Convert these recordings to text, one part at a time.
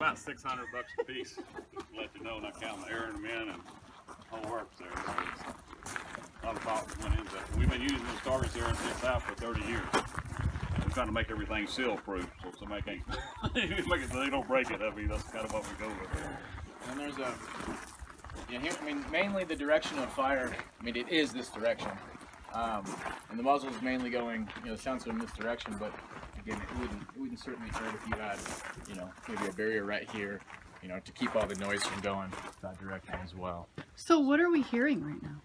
About $600 a piece. Just to let you know, not counting the airing them in and whole works there. So a lot of thought went into it. We've been using those targets there in the South for 30 years. We're trying to make everything seal-proof, so somebody can't make it so they don't break it. I mean, that's kind of what we go with. And there's a, here, I mean, mainly the direction of fire. I mean, it is this direction, and the muzzle is mainly going, sounds in this direction. But again, it wouldn't certainly hurt if you had, maybe a barrier right here, to keep all the noise from going that direction as well. So what are we hearing right now?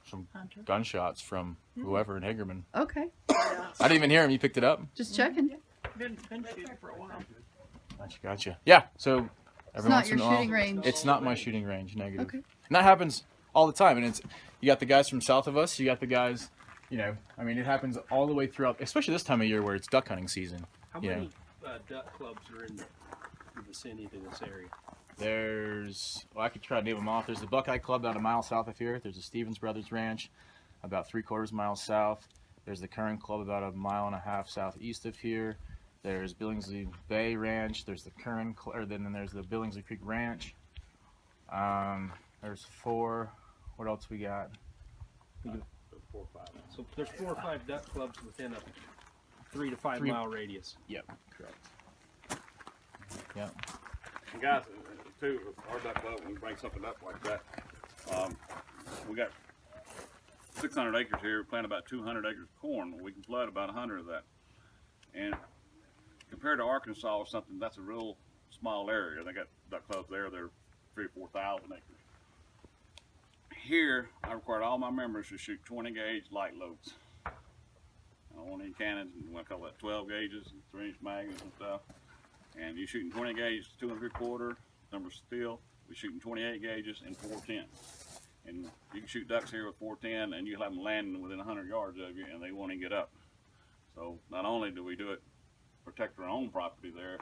Some gunshots from whoever in Hagerman. Okay, I didn't even hear him. You picked it up? just checking. Been shooting for a while. Gotcha. Yeah. So every not once your in a while, shooting range. it's not my shooting range. Negative. Okay. And that happens all the time. And you got the guys from south of us. You got the guys. I mean, it happens all the way throughout, especially this time of year where it's duck hunting season. How many duck clubs are in the vicinity to this area? I could try to name them off. There's the Buckeye Club about a mile south of here. There's the Stevens Brothers Ranch about 3/4 mile south. There's the Curran Club about a mile and a half southeast of here. There's Billingsley Bay Ranch. There's the Curran, then there's the Billingsley Creek Ranch. There's 4. What else we got? 4 or 5. So there's 4 or 5 duck clubs within a 3 to 5 mile radius. Yep, correct. Yep. And guys, too, our duck club, when we bring something up like that, we got 600 acres here, plant about 200 acres of corn. We can flood about 100 of that. And compared to Arkansas or something, that's a real small area. They got duck clubs there, they're 3,000 or 4,000 acres. Here, I required all my members to shoot 20 gauge light loads. I don't want any cannons, and I call that 12 gauges, 3-inch magnums and stuff. And you're shooting 20 gauge, 2 3/4 number steel. We're shooting 28 gauges and 410. And you can shoot ducks here with 410, and you'll have them landing within 100 yards of you, and they won't even get up. So not only do we do it, protect our own property there,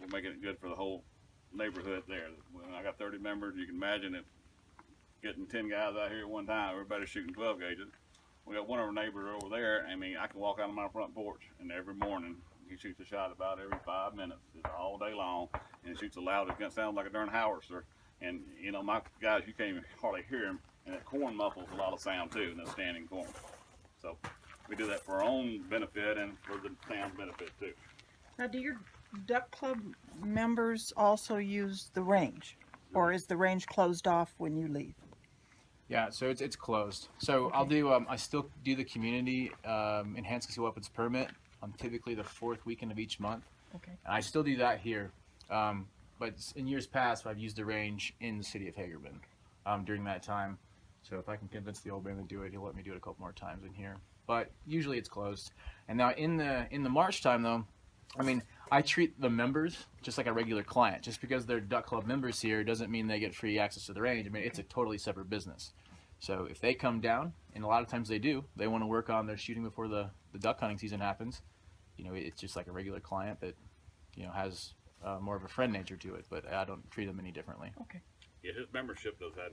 we're making it good for the whole neighborhood there. When I got 30 members, you can imagine if getting 10 guys out here at one time, everybody's shooting 12 gauges. We got one of our neighbors over there. I mean, I can walk out on my front porch, and every morning he shoots a shot about every 5 minutes, it's all day long, and it shoots a loud. It's gonna sound like a darn howitzer. And my guys, you can't even hardly hear him, and that corn muffles a lot of sound too, and that standing corn. So we do that for our own benefit and for the town's benefit too. Now, do your duck club members also use the range, or is the range closed off when you leave? Yeah, so it's closed. So Okay. I'll do I still do the community enhanced concealed weapons permit on typically the 4th weekend of each month. Okay. And I still do that here, but in years past I've used the range in the city of Hagerman during that time. So if I can convince the old man to do it, he'll let me do it a couple more times in here. But usually it's closed. And now in the March time though, I mean, I treat the members just like a regular client. Just because they're duck club members here doesn't mean they get free access to the range. I mean, it's a totally separate business. So if they come down, and a lot of times they do, they want to work on their shooting before the duck hunting season happens. It's just like a regular client that, has more of a friend nature to it. But I don't treat them any differently. Okay. Yeah, his membership does that.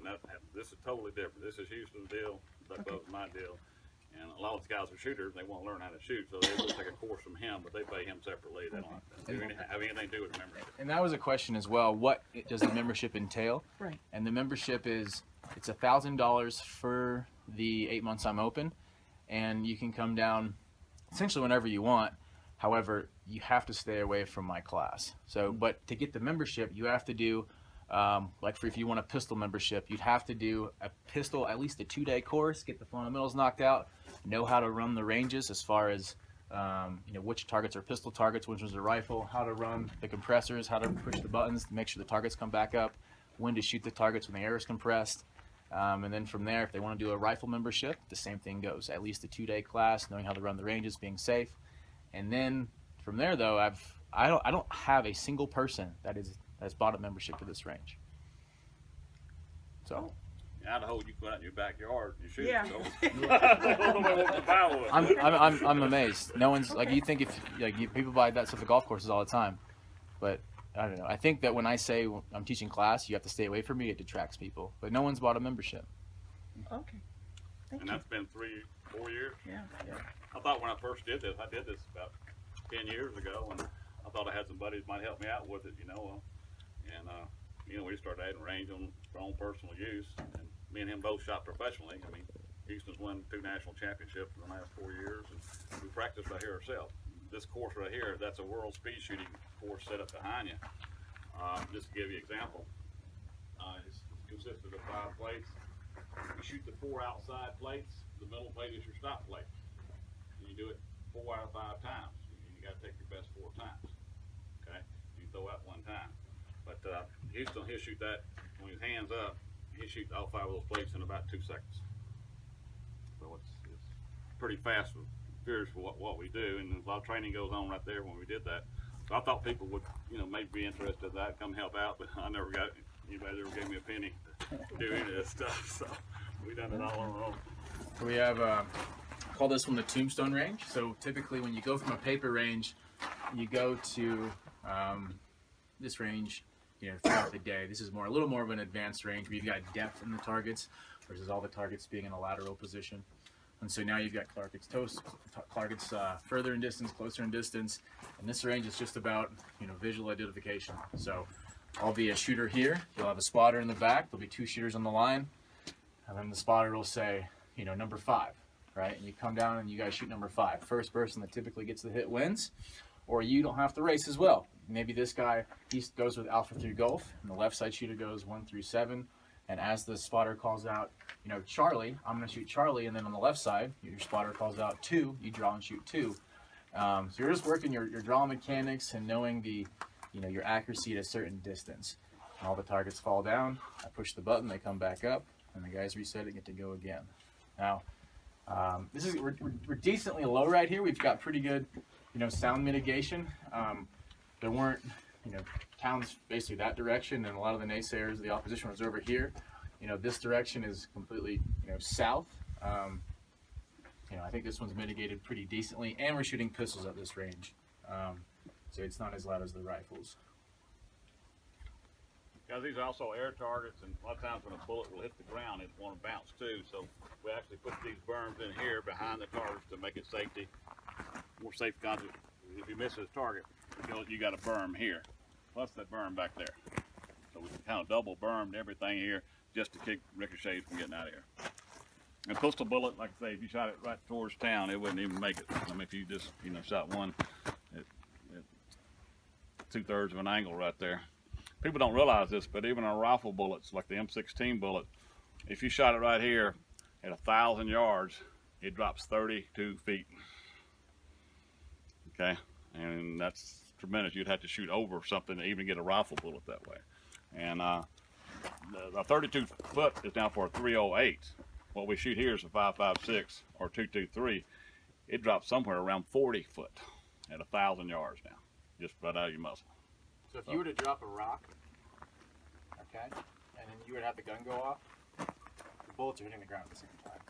This is totally different. This is Houston's deal. Duck club's my deal. And a lot of the guys are shooters. They want to learn how to shoot, so they will take a course from him, but they pay him separately. They don't have anything to do with the membership. And that was a question as well. What does the membership entail? Right. And the membership it's $1,000 for the 8 months I'm open, and you can come down essentially whenever you want. However, you have to stay away from my class. So, but to get the membership, you have to do if you want a pistol membership, you'd have to do a pistol, at least a 2-day course, get the fundamentals knocked out, know how to run the ranges as far as which targets are pistol targets, which is a rifle, how to run the compressors, how to push the buttons to make sure the targets come back up, when to shoot the targets when the air is compressed. And then from there, if they want to do a rifle membership, the same thing goes. At least a 2-day class, knowing how to run the ranges, being safe. And then from there, though, I don't have a single person that has bought a membership for this range. So Idaho, you go out in your backyard and shoot. Yeah. So. I'm amazed. No one's like, you think people buy that stuff at golf courses all the time, but I don't know. I think that when I say I'm teaching class, you have to stay away from me. It detracts people. But no one's bought a membership. Okay. Thank And you. that's been 3-4 years. Yeah. I thought when I first did this, I did this about 10 years ago, and I thought I had some buddies might help me out with it, and we started adding range on for own personal use, and me and him both shot professionally. I mean, Houston's won 2 national championships in the last 4 years, and we practice right here ourselves. This course right here, that's a world speed shooting course set up behind you. Just to give you an example, it's consisted of 5 plates. You shoot the 4 outside plates. The middle plate is your stop plate. And you do it 4 out of 5 times. You got to take your best 4 times. Okay, you throw out 1 time. But Houston, he'll shoot that when his hands up. He shoots all 5 of those plates in about 2 seconds. So it's pretty fast and furious for what we do, and a lot of training goes on right there when we did that. So I thought people would, maybe be interested in that, come help out, but I never got anybody that ever gave me a penny to do any of this stuff. So we done it all on our own. So we have call this one the tombstone range. So typically when you go from a paper range, you go to this range, throughout the day. This is a little more of an advanced range where you've got depth in the targets versus all the targets being in a lateral position. And so now you've got targets further in distance, closer in distance, and this range is just about visual identification. So I'll be a shooter here. You'll have a spotter in the back. There'll be 2 shooters on the line, and then the spotter will say, number 5, right? And you come down and you guys shoot number 5. First person that typically gets the hit wins, or you don't have to race as well. Maybe this guy, he goes with Alpha through Golf, and the left side shooter goes 1 through 7. And as the spotter calls out, Charlie, I'm going to shoot Charlie, and then on the left side, your spotter calls out 2, you draw and shoot 2. So you're just working your draw mechanics and knowing your accuracy at a certain distance. And all the targets fall down. I push the button, they come back up, and the guys reset it, get to go again. Now, we're decently low right here. We've got pretty good, sound mitigation. There weren't, towns basically that direction, and a lot of the naysayers, the opposition was over here. This direction is completely, south. I think this one's mitigated pretty decently, and we're shooting pistols at this range, so it's not as loud as the rifles. Guys, these are also air targets, and a lot of times when a bullet will hit the ground, it want to bounce too. So we actually put these berms in here behind the targets to make it more safe conscious. If you miss this target, you got a berm here, plus that berm back there. So we kind of double bermed everything here just to keep ricochets from getting out of here. And a pistol bullet, like I say, if you shot it right towards town, it wouldn't even make it. I mean, if you just, shot one at 2/3 of an angle right there. People don't realize this, but even our rifle bullets, like the M16 bullet, if you shot it right here at 1,000 yards, it drops 32 feet. Okay, and that's tremendous. You'd have to shoot over something to even get a rifle bullet that way. And the 32 foot is now for a 308. What we shoot here is a 5.56 or 2.23. It drops somewhere around 40 foot at 1,000 yards now, just right out of your muzzle. So if you were to drop a rock, okay, and then you would have the gun go off, the bullets are hitting the ground at the same time.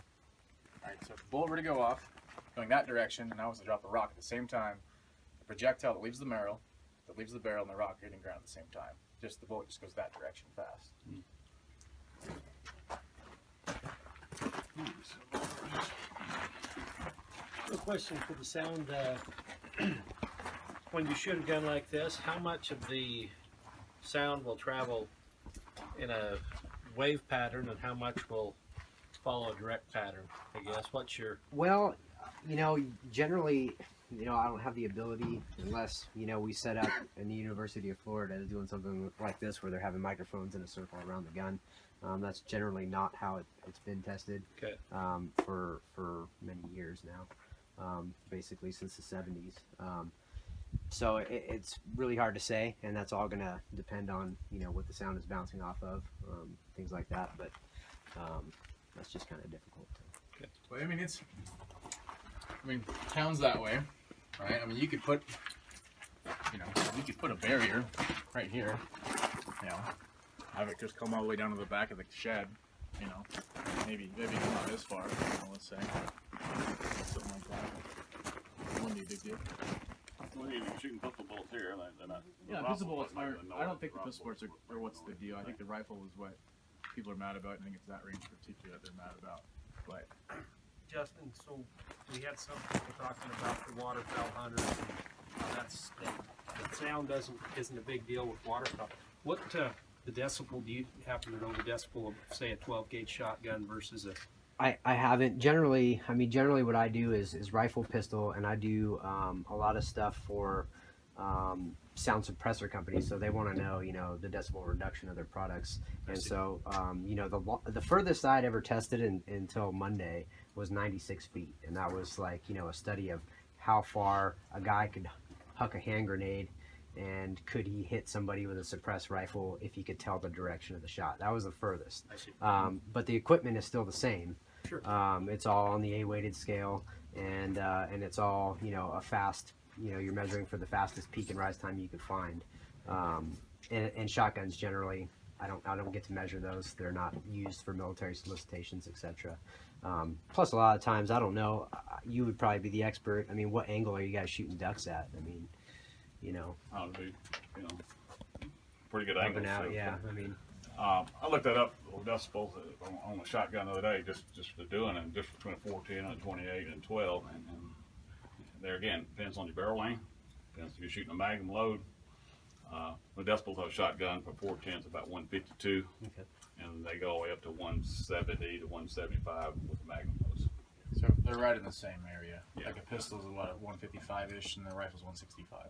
All right, so if the bullet were to go off, going that direction, and I was to drop a rock at the same time, the projectile that leaves the barrel, and the rock are hitting the ground at the same time. Just the bullet just goes that direction fast. A question for the sound. When you shoot a gun like this, how much of the sound will travel in a wave pattern and how much will follow a direct pattern? I guess. What's your... Well, generally, I don't have the ability unless, we set up in the University of Florida doing something like this where they're having microphones in a circle around the gun. That's generally not how it's been tested. Okay. For many years now, basically since the 70s. So it's really hard to say, and that's all going to depend on, what the sound is bouncing off of, things like that. But that's just kind of difficult. Well, town's that way, right? You could put, a barrier right here, have it just come all the way down to the back of the shed, maybe not this far, let's say, something like that. It wouldn't be a big deal. Well, you're shooting pistol bullets here. They're not, Yeah, pistol bullets are. I don't think the pistol bullets are what's the deal. I think the rifle is what people are mad about. I think it's that range in particular that they're mad about. But Justin, so we had some people talking about the waterfowl hunters and that sound isn't a big deal with waterfowl. What the decibel? Do you happen to know the decibel of, say, a 12 gauge shotgun versus a? I haven't generally. I mean, generally, what I do is rifle, pistol, and I do a lot of stuff for sound suppressor companies. So they want to know, you know, the decibel reduction of their products. And so, you know, the furthest I'd ever tested until Monday was 96 feet, and that was like, you know, a study of how far a guy could huck a hand grenade, and could he hit somebody with a suppressed rifle if he could tell the direction of the shot. That was the furthest. I see. But the equipment is still the same. Sure. It's all on the A-weighted scale, and it's all, you know, a fast, you know, you're measuring for the fastest peak and rise time you could find. And shotguns generally, I don't get to measure those. They're not used for military solicitations, etc. Plus, a lot of times, I don't know. You would probably be the expert. I mean, what angle are you guys shooting ducks at? I mean, you know, I'll be, you know, pretty good up angle. and out. So, Yeah, I mean, I looked that up, the decibels on the shotgun the other day, just for doing it, just between 410 and 28 and 12. And there again, depends on your barrel length, depends if you're shooting a magnum load. The decibels of a shotgun for 410 is about 152, okay. and they go all the way up to 170 to 175 with the magnum loads. So they're right in the same area. Yeah. Like a pistol's what, 155-ish, and the rifle's 165.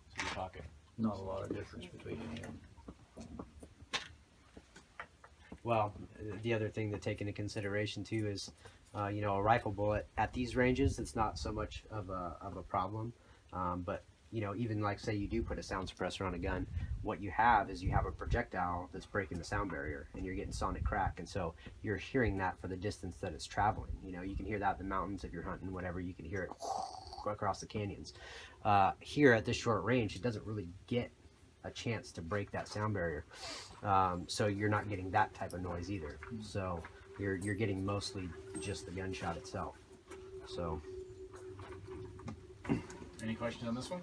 So you're talking. Not a lot of difference between any of them. Well, the other thing to take into consideration too is, you know, a rifle bullet at these ranges, it's not so much of a problem. But you know, even like say you do put a sound suppressor on a gun, what you have is you have a projectile that's breaking the sound barrier, and you're getting sonic crack, and so you're hearing that for the distance that it's traveling. You know, you can hear that in the mountains if you're hunting, whatever. You can hear it across the canyons. Here at this short range, it doesn't really get a chance to break that sound barrier, so you're not getting that type of noise either. So you're getting mostly just the gunshot itself. So Any questions on this one?